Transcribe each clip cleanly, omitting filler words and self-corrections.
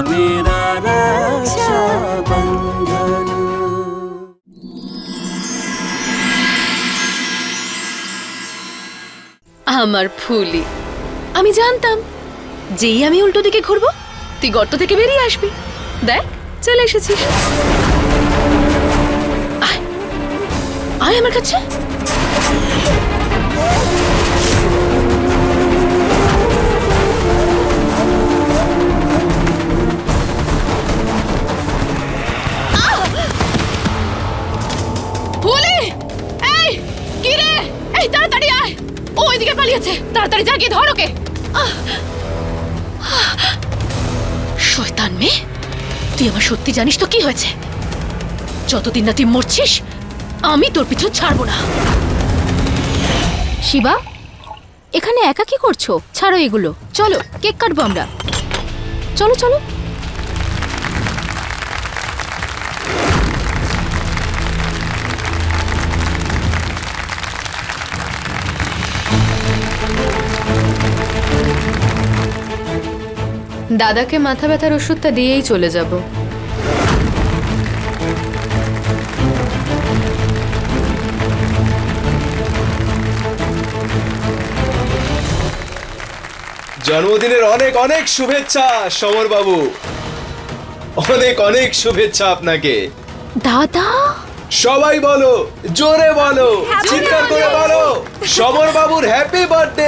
मेरा रक्षाबंधन। আমার ফুলি, আমি জানতাম যেই আমি উল্টো দিকে ঘুরবো তুই গর্ত থেকে বেরিয়ে আসবি। দেখ চলে এসেছিস। আয় আয় আমার কাছে। ফুলি, এই কি রে? এই তাড়াতাড়ি আয়, ও ওইদিকে পালিয়েছে। তাড়াতাড়ি যা গিয়ে ধর ওকে। শয়তান মেয়ে, তুই আমার সত্যি জানিস তো কি হয়েছে? যতদিন না তুই মরছিস আমি তোর পিছু ছাড়বো না। শিবা, এখানে একা কি করছো? ছাড়ো এগুলো, চলো কেক কাটবো আমরা। চলো চলো। দাদাকে মাথা ব্যথার ওষুধটা দিয়েই চলে যাব। জন্মদিনের অনেক অনেক শুভেচ্ছা সমর বাবু, অনেক অনেক শুভেচ্ছা আপনাকে। দাদা, সবাই বলো, জোরে বলো, চিৎকার করে বলো, সমর বাবুর হ্যাপি বার্থডে।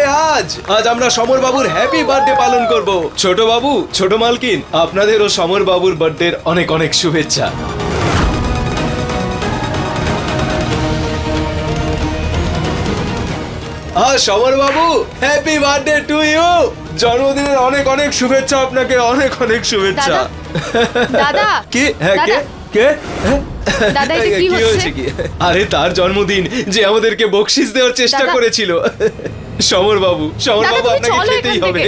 আজ আমরা সমর বাবুর হ্যাপি বার্থডে পালন করব। ছোট বাবু, ছোট মালকিন, আপনাদেরও সমর বাবুর বার্থডের অনেক অনেক শুভেচ্ছা। সমর বাবু, হ্যাপি বার্থডে টু ইউ। জন্মদিনের অনেক অনেক শুভেচ্ছা আপনাকে, অনেক অনেক শুভেচ্ছা। দাদা, কি? হ্যাঁ, কে কে? দাদা, এটা কি হচ্ছে? আরে তার জন্মদিন, যে আমাদেরকে বকশিস দেওয়ার চেষ্টা করেছিল। সমর বাবু আপনাকে খেতেই হবে।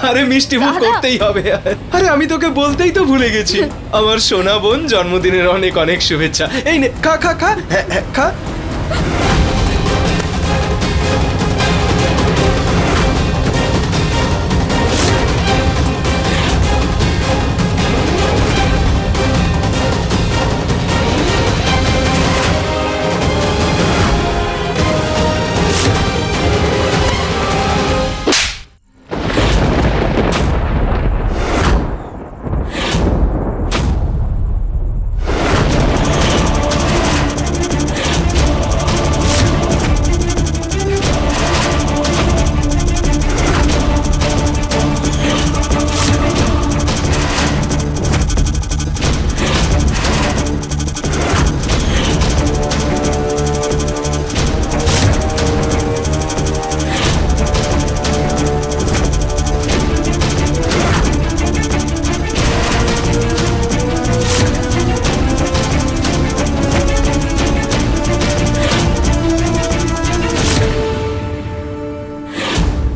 আরে মিষ্টি মুখ করতেই হবে। আরে আমি তোকে বলতেই তো ভুলে গেছি। আমার সোনা বোন, জন্মদিনের অনেক অনেক শুভেচ্ছা। এই নে, খা খা খা। হ্যাঁ খা।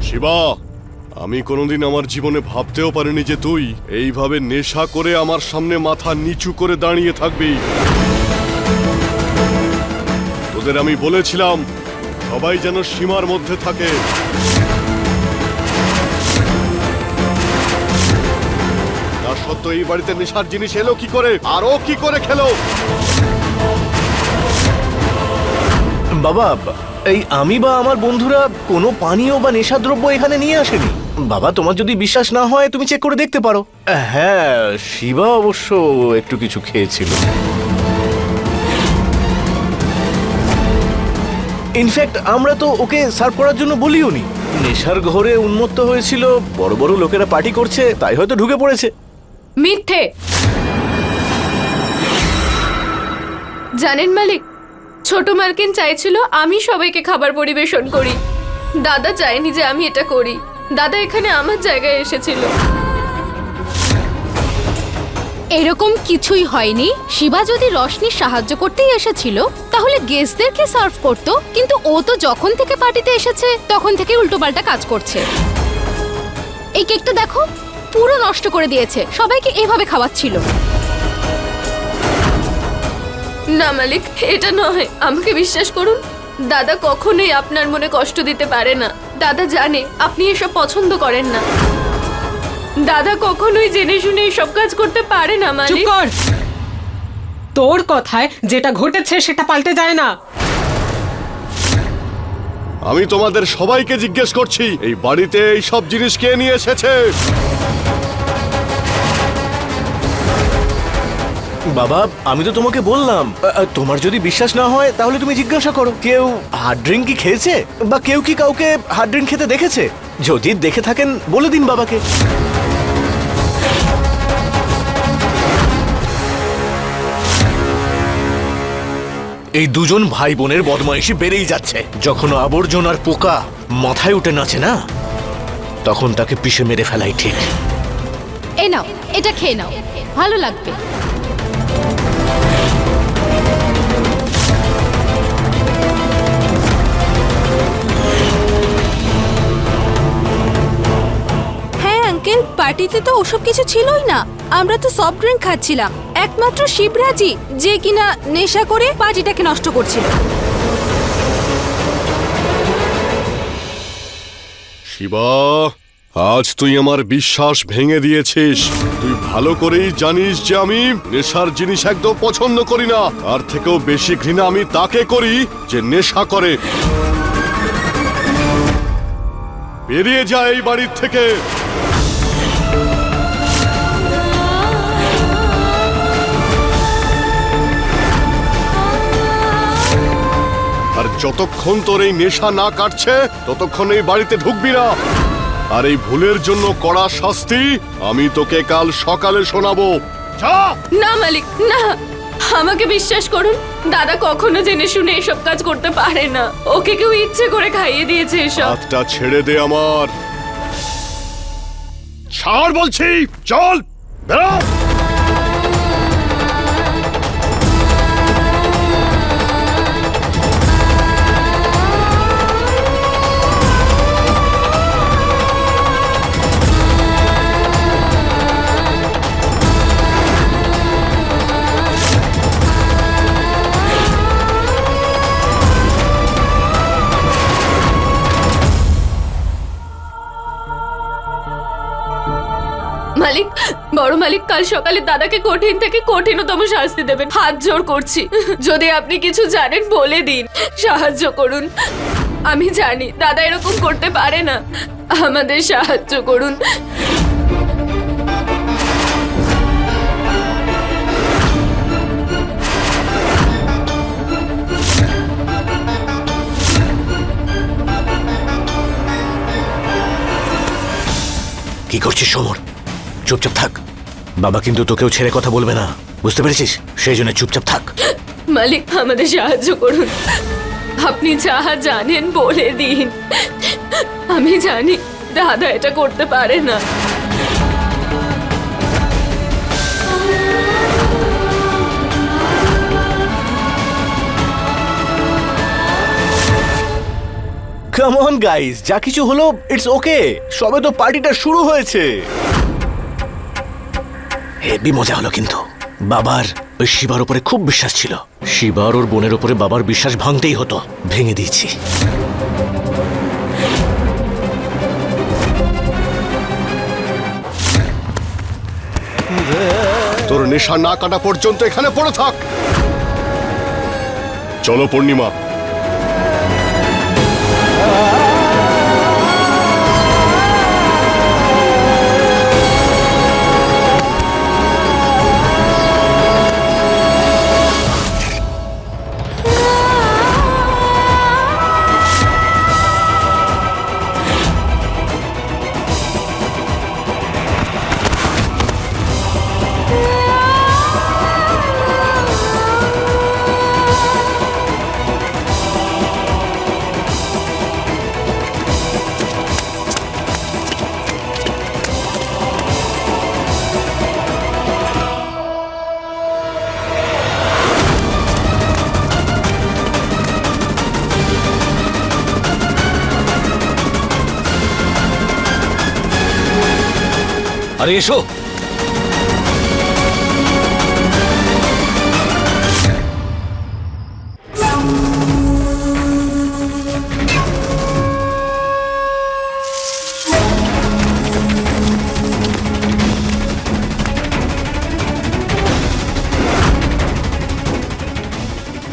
শিবা, আমি কোনোদিন আমার জীবনে ভাবতেও পারিনি যে তুই এইভাবে নেশা করে আমার সামনে মাথা নিচু করে দাঁড়িয়ে থাকবি। তোদের আমি বলেছিলাম সবাই যেন সীমার মধ্যে থাকে। তার সত্ত্বেও এই বাড়িতে নেশার জিনিস এলো কি করে, আর ও কি করে খেলো? বাবা, এই আমি বা আমার বন্ধুরা কোনো পানীয় বা নেশাদ্রব্য এখানে নিয়ে আসেনি। বাবা, তোমার যদি বিশ্বাস না হয় তুমি চেক করে দেখতে পারো। হ্যাঁ, শিবা অবশ্য একটু কিছু খেয়েছিল। ইনফ্যাক্ট আমরা তো ওকে সার্ভ করার জন্য বলিও নি। নেশার ঘরে উন্মত্ত হয়েছিল, বড় বড় লোকেরা পার্টি করছে, তাই হয়তো ঢুকে পড়েছে। মিথ্যে। জানেন মালিক, ছোট মালকিন চাইছিল আমি সবাইকে খাবার পরিবেশন করি। দাদা চায়নি যে আমি এটা করি। দাদা এখানে আমার জায়গায় এসেছিল। এরকম কিছুই হয়নি। শিবা যদি রশনির সাহায্য করতেই এসেছিল তাহলে গেস্টদেরকে সার্ভ করত, কিন্তু ও তো যখন থেকে পার্টিতে এসেছে তখন থেকে উল্টোপাল্টা কাজ করছে। এই কেকটা দেখো, পুরো নষ্ট করে দিয়েছে। সবাইকে এভাবে খাওয়াচ্ছিল। না মালিক, এটা নয়। আমাকে বিশ্বাস করুন, দাদা কখনোই আপনার মনে কষ্ট দিতে পারে না। দাদা জানে আপনি এসব পছন্দ করেন না। দাদা কখনোই জেনে শুনে সব কাজ করতে পারে না চুপ মালিক। কর। তোর কথায় যেটা ঘটেছে সেটা পাল্টে যায় না। আমি তোমাদের সবাইকে জিজ্ঞেস করছি, এই বাড়িতে এই সব জিনিস কে নিয়ে এসেছে? বাবা আমি তো তোমাকে বললাম, তোমার যদি বিশ্বাস না হয় তাহলে তুমি জিজ্ঞাসা করো কেউ হার্ড ড্রিঙ্ক কি খেয়েছে, বা কেউ কি কাউকে হার্ড ড্রিঙ্ক খেতে দেখেছে? যদি দেখে থাকেন বলে দিন বাবাকে। এই দুজন ভাই বোনের বদমাইশি বেড়েই যাচ্ছে। যখন আবর্জনার পোকা মাথায় উঠে নাচে না, তখন তাকে পিষে মেরে ফেলাই ঠিক। এই নাও, এটা খেয়ে নাও, ভালো লাগবে। হ্যাঁ আঙ্কেল, পার্টিতে তো ওসব কিছু ছিলই না। আমরা তো সফট ড্রিঙ্ক খাচ্ছিলাম। একমাত্র শিবরাজি যে কিনা নেশা করে পার্টিটাকে নষ্ট করছিল। শিবা, আজ তুই আমার বিশ্বাস ভেঙে দিয়েছিস। তুই ভালো করেই জানিস যে আমি নেশার জিনিস একদম পছন্দ করি না। তার থেকেও বেশি ঘৃণা আমি তাকে করি যে নেশা করে। বেরিয়ে যা এই বাড়ির থেকে। আর যতক্ষণ তোর এই নেশা না কাটছে ততক্ষণ এই বাড়িতে ঢুকবি না। আর এই ভুলের জন্য কড়া শাস্তি আমি তোকে কাল সকালে শোনাবো। যা। না মালিক, না, আমাকে বিশ্বাস করুন, দাদা কখনো জেনে শুনে এসব কাজ করতে পারে না। ওকে কেউ ইচ্ছে করে খাইয়ে দিয়েছে এসব। হাতটা ছেড়ে দে আমার। ছাড় বলছি, চল বেরো। মালিক, বড় মালিক, কাল সকালে দাদাকে কঠিন থেকে কঠিনতম শাস্তি দেবেন। হাত জোড় করছি, যদি আপনি কিছু জানেন বলে দিন, সাহায্য করুন। আমি জানি দাদা এরকম করতে পারে না, আমাদের সাহায্য করুন। কি করছিস সমর? চুপচাপ থাক। বাবা কিন্তু তোকেও ছেড়ে কথা বলবে না, বুঝতে পেরেছিস? সেই জন্য চুপচাপ থাক। মালিক, আমাদের সাহায্য করুন। আপনি যা জানেন বলে দিন। আমি জানি দাদা এটা করতে পারে না। কাম অন গাইস, যা কিছু হলো ইটস ওকে। সবে তো পার্টিটা শুরু হয়েছে। হেভি মজা হলো কিন্তু। বাবার ওই শিবার উপরে খুব বিশ্বাস ছিল। শিবার ওর বোনের উপরে বাবার বিশ্বাস ভাঙতেই হতো, ভেঙে দিয়েছি। তোর নেশা না কাটা পর্যন্ত এখানে পড়ে থাক। চলো পূর্ণিমা। আরে এসো।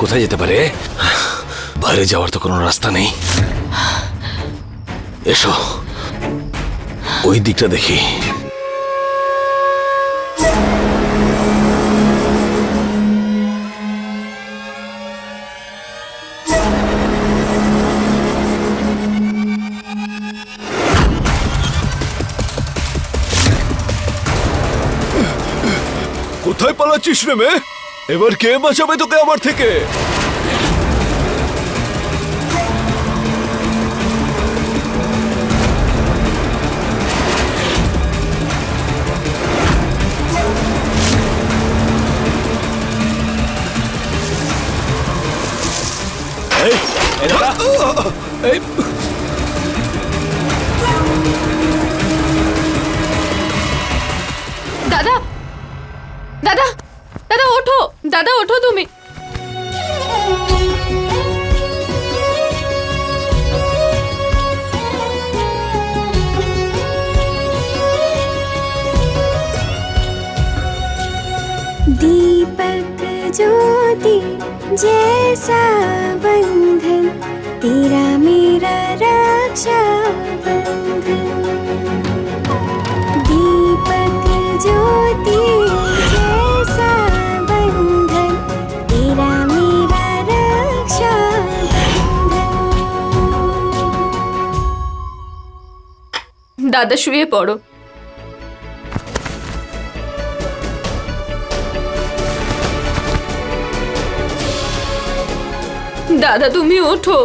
কোথায় যেতে পারে? বাইরে যাওয়ার তো কোনো রাস্তা নেই। এসো, ওই দিকটা দেখি। কোথায় পালাচ্ছিস রে মেয়ে? এবার কে বাঁচাবে তোকে আমার থেকে? এই, এই দাদা, এই দাদা দাদা দাদা ওঠো, দাদা ওঠো তুমি। दीपक ज्योति जैसा बंधन तेरा मेरा रक्षा बंधन। दीपक ज्योति जैसा बंधन तेरा मेरा रक्षा बंधन। দাদা শুয়ে পড়ো। দাদা তুমি ওঠো।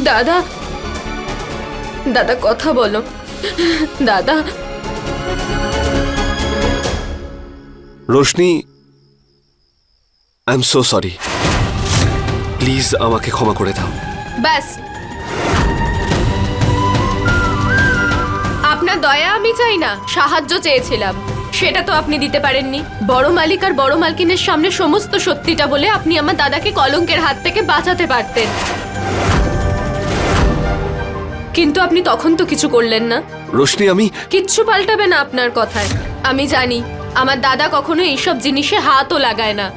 দাদা দাদা কথা বলো। দাদা Roshni, I am so sorry, please আমাকে ক্ষমা করে দাও। ব্যাস, আপনার দয়া আমি চাই না, সাহায্য চেয়েছিলাম, সেটা তো আপনি দিতে পারেননি। বড় মালিক আর বড় মালকিনের সামনে সমস্ত সত্যিটা বলে আপনি আমার দাদাকে কলঙ্কের হাত থেকে বাঁচাতে পারতেন, কিন্তু আপনি তখন তো কিছু করলেন না। রোশনি, আমি কিচ্ছু পাল্টাবে না আপনার কথায়। আমি জানি আমার দাদা কখনো এইসব জিনিসে হাতও লাগায় না,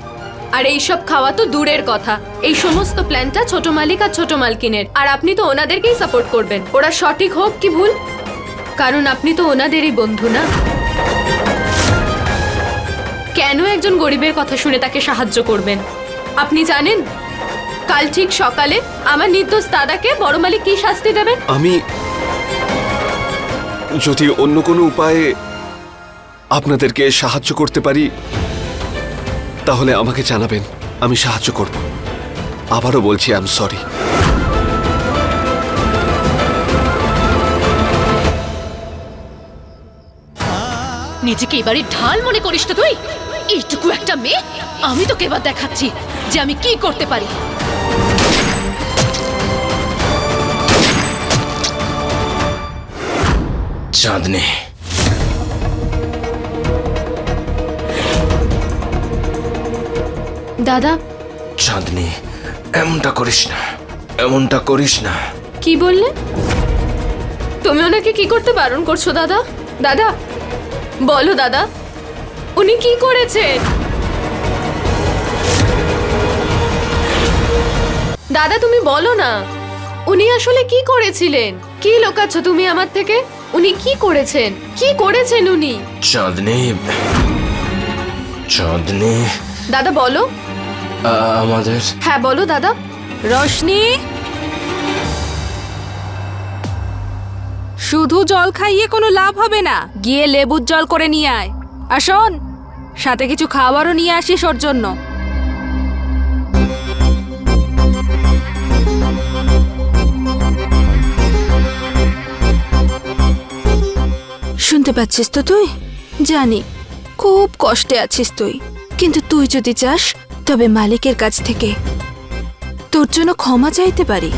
আর এইসব খাওয়া তো দূরের কথা। এই সমস্ত প্ল্যানটা ছোট মালিক আর ছোট মালকিনের, আর আপনি তো ওনাদেরকেই সাপোর্ট করবেন, ওরা সঠিক হোক কি ভুল, কারণ আপনি তো ওনাদেরই বন্ধু না। কেন একজন গরিবের কথা শুনে তাকে সাহায্য করবেন? আপনি জানেন কাল ঠিক সকালে আমার নির্দোষ দাদাকে বড় মালিক কি শাস্তি দেবেন? আমি যদি অন্য কোনো উপায়ে আপনাদেরকে সাহায্য করতে পারি তাহলে আমাকে জানাবেন, আমি সাহায্য করব। আবারও বলছি, আই এম সরি। নিজেকে এবারে ঢাল মনে করিস তো তুই? এইটুকু একটা মেয়ে, আমি তোকে এবার দেখাচ্ছি যে আমি কি করতে পারি। চাঁদনি, দাদা চাঁদনি, এমনটা করিস না, এমনটা করিস না। কি বললে? তুমি ওনাকে কি করতে বারণ করছো দাদা? দাদা বলো দাদা, উনি কি করেছেন? দাদা তুমি বলো না, উনি আসলে কি করেছিলেন? কি লুকাচ্ছ তুমি আমার থেকে? উনি কি করেছেন? কি করেছেন উনি? চাঁদনি, চাঁদনি, দাদা বলো। আমাদের হ্যাঁ বলো দাদা। রোশনি, শুধু জল খাইয়ে কোনো লাভ হবে না, গিয়ে লেবুর জল করে নিয়ে আয়। আর শোন, সাথে কিছু খাবারও নিয়ে আসিস ওর জন্য। শুনতে পাচ্ছিস তো তুই? জানি খুব কষ্টে আছিস তুই, কিন্তু তুই যদি চাস তবে মালিকের কাছ থেকে তোর জন্য ক্ষমা চাইতে পারি।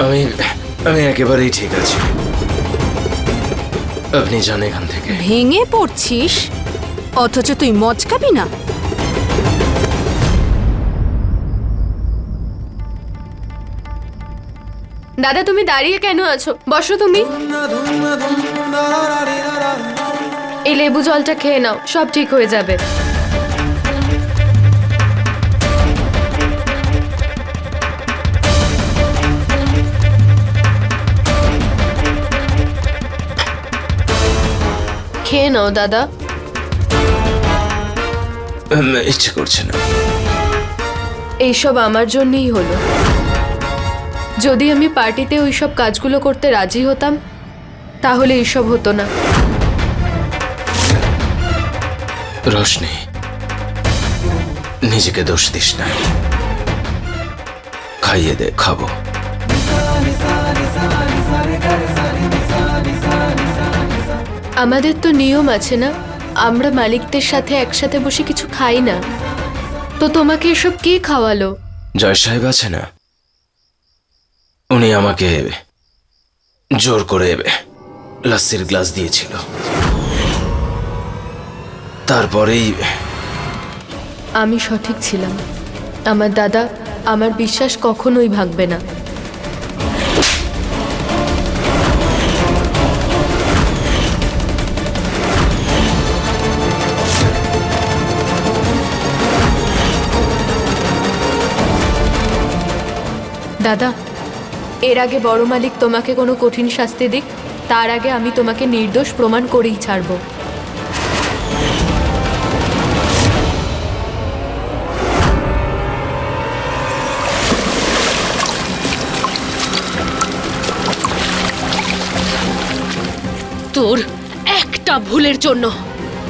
আমি আমি একেবারেই ঠিক আছি, আপনি যান এখান থেকে। ভেঙে পড়ছিস অথচ তুই মজকাবি না? দাদা তুমি দাঁড়িয়ে কেন আছো? বসো তুমি। এই লেবু জলটা খেয়ে নাও, সব ঠিক হয়ে যাবে। খেয়ে নাও দাদা। ইচ্ছে করছে না। এইসব আমার জন্যই হলো। যদি আমি পার্টিতে ওইসব কাজগুলো করতে রাজি হতাম তাহলে এইসব হতো না। রোশনি, নিজেকে দোষ দিস না। খাইয়ে দে, খাবো। আমাদের তো নিয়ম আছে না, আমরা মালিকদের সাথে একসাথে বসে কিছু খাই না। তো তোমাকে এসব কে খাওয়ালো? জয় সাহেব আছে না, উনি আমাকে জোর করে লাস্সির গ্লাস দিয়েছিল। তারপরেই আমি সঠিক ছিলাম। আমার দাদা, আমার বিশ্বাস কখনোই ভাঙবে না। দাদা, এর আগে বড় মালিক তোমাকে কোনো কঠিন শাস্তি দিক, তার আগে আমি তোমাকে নির্দোষ প্রমাণ করেই ছাড়ব। তোর একটা ভুলের জন্য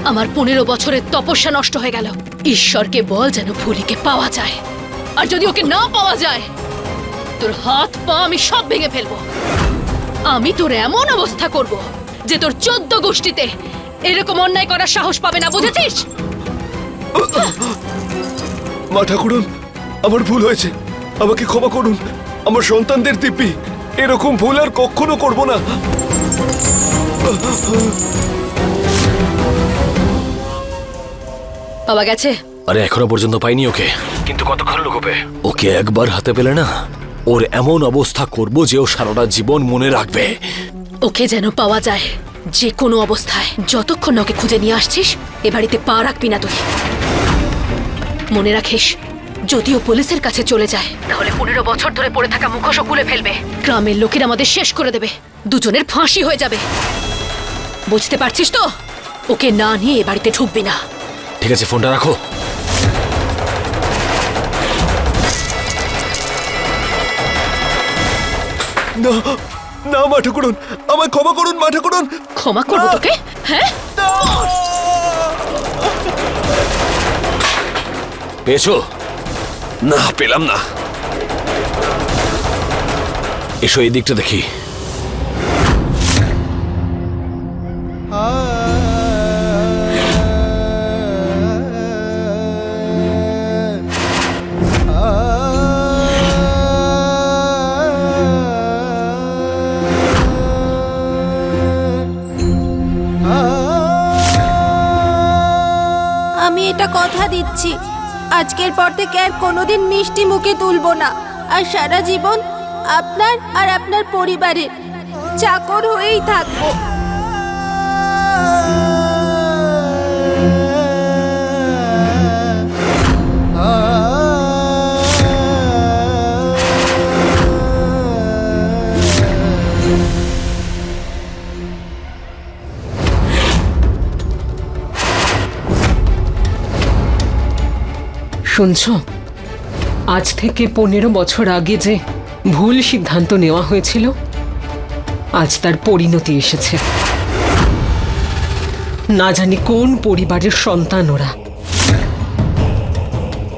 আমার 15 বছরের তপস্যা নষ্ট হয়ে গেল। ঈশ্বরকে বল যেন ভুলিকে পাওয়া যায়, আর যদি ওকে না পাওয়া যায় তোর হাত পা আমি সব ভেঙে ফেলবো। আমি তোর এমন অবস্থা করব যে তোর 14 গোষ্ঠীতে এরকম অন্যায় করার সাহস পাবে না, বুঝেছিস? মা ঠাকুরন, আমার ভুল হয়েছে, আমাকে ক্ষমা করুন। আমার সন্তানদের দিব্যি এরকম ভুল আর কখনো করব না। পাওয়া গেছে? আরে এখনো পর্যন্ত পাইনি ওকে। কিন্তু কতক্ষণ লুকোবে? ওকে একবার হাতে পেলে না, ওর এমন অবস্থা করব যে ও সারাটা জীবন মনে রাখবে। ওকে যেন পাওয়া যায় যে কোনো অবস্থায়। যতক্ষণ না ওকে খুঁজে নিয়ে আসছিস এ বাড়িতে পা রাখবি না তুই। মনে রাখিস, যদিও পুলিশের কাছে চলে যায় তাহলে 15 বছর ধরে পড়ে থাকা মুখোশও খুলে ফেলবে। গ্রামের লোকেরা আমাদের শেষ করে দেবে, দুজনের ফাঁসি হয়ে যাবে। বুঝতে পারছিস তো? ওকে না নিয়ে এ বাড়িতে ঢুকবি না। ঠিক আছে, ফোনটা রাখো। না না মা ঠাকুরন, আমায় ক্ষমা করুন মা ঠাকুরন। ক্ষমা করবো তোকে? হ্যাঁ, পেয়েছো? না, পেলাম না। এসো এই দিকটা দেখি। আমি এটা কথা দিচ্ছি, আজকের পর থেকে আর কোনোদিন মিষ্টি মুখে তুলবো না, আর সারা জীবন আপনার আর আপনার পরিবারের চাকর হয়েই থাকবো। শুনছ, আজ থেকে 15 বছর আগে যে ভুল সিদ্ধান্ত নেওয়া হয়েছিল আজ তার পরিণতি এসেছে। না জানি কোন পরিবারের সন্তান ওরা।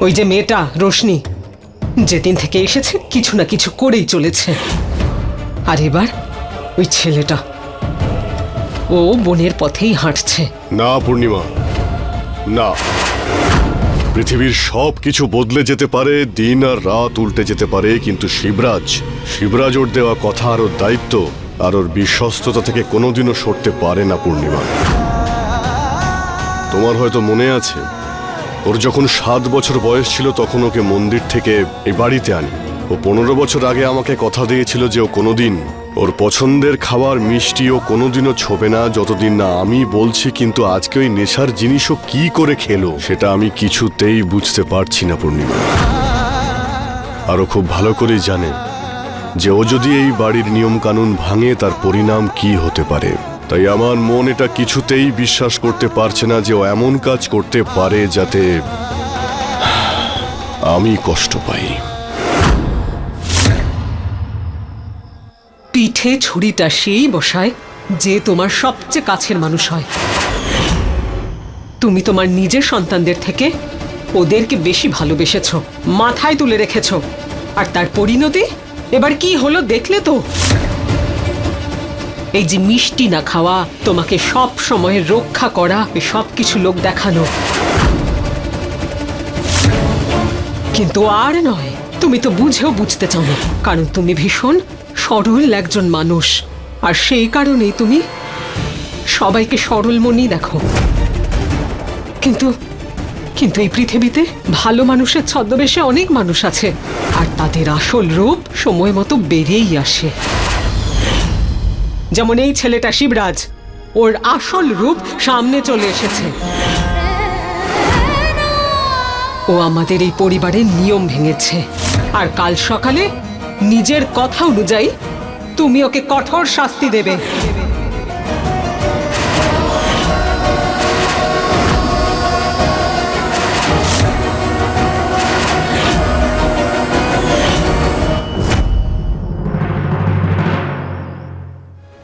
ওই যে মেয়েটা রোশনি, যেদিন থেকে এসেছে কিছু না কিছু করেই চলেছে। আর এবার ওই ছেলেটা, ও বোনের পথেই হাঁটছে। না পূর্ণিমা, না। পৃথিবীর সব কিছু বদলে যেতে পারে, দিন আর রাত উল্টে যেতে পারে, কিন্তু শিবরাজ ওর দেওয়া কথা আর ওর দায়িত্ব আর ওর বিশ্বস্ততা থেকে কোনোদিনও সরতে পারে না পূর্ণিমা। তোমার হয়তো মনে আছে, ওর যখন 7 বছর বয়স ছিল তখন ওকে মন্দির থেকে এই বাড়িতে আনি। ও 15 বছর আগে আমাকে কথা দিয়েছিল যে ও কোনোদিন ওর পছন্দের খাবার মিষ্টি ও কোনোদিনও ছোবে না যতদিন না আমি বলছি, কিন্তু আজকে ওই নেশার জিনিসও কি করে খেলো সেটা আমি কিছুতেই বুঝতে পারছি না পূর্ণিমা। আরও খুব ভালো করেই জানে যে ও যদি এই বাড়ির নিয়ম কানুন ভাঙে তার পরিণাম কি হতে পারে। তাই আমার মন এটা কিছুতেই বিশ্বাস করতে পারছে না যে ও এমন কাজ করতে পারে যাতে আমি কষ্ট পাই। পিঠে ছুরিটা সেই বসায় যে তোমার সবচেয়ে কাছের মানুষ হয়। তুমি তোমার নিজের সন্তানদের থেকে ওদেরকে বেশি ভালোবেসেছো, মাথায় তুলে রেখেছো, আর তার পরিণতি এবার কি হলো দেখলে তো। এই যে মিষ্টি না খাওয়া, তোমাকে সব সময় রক্ষা করা, এই সব কিছু লোক দেখানো, কিন্তু আর নয়। তুমি তো বুঝেও বুঝতে চাও না, কারণ তুমি ভীষণ সরল একজন মানুষ, আর সেই কারণেই তুমি সবাইকে সরল মনেই দেখো। কিন্তু কিন্তু এই পৃথিবীতে ভালো মানুষের ছদ্মবেশে অনেক মানুষ আছে, আর তাদের আসল রূপ সময় মতো বেরিয়েই আসে। যেমন এই ছেলেটা শিবরাজ, ওর আসল রূপ সামনে চলে এসেছে। ও আমাদের এই পরিবারের নিয়ম ভেঙেছে, আর কাল সকালে নিজের কথা অনুযায়ী তুমি ওকে কঠোর শাস্তি দেবে।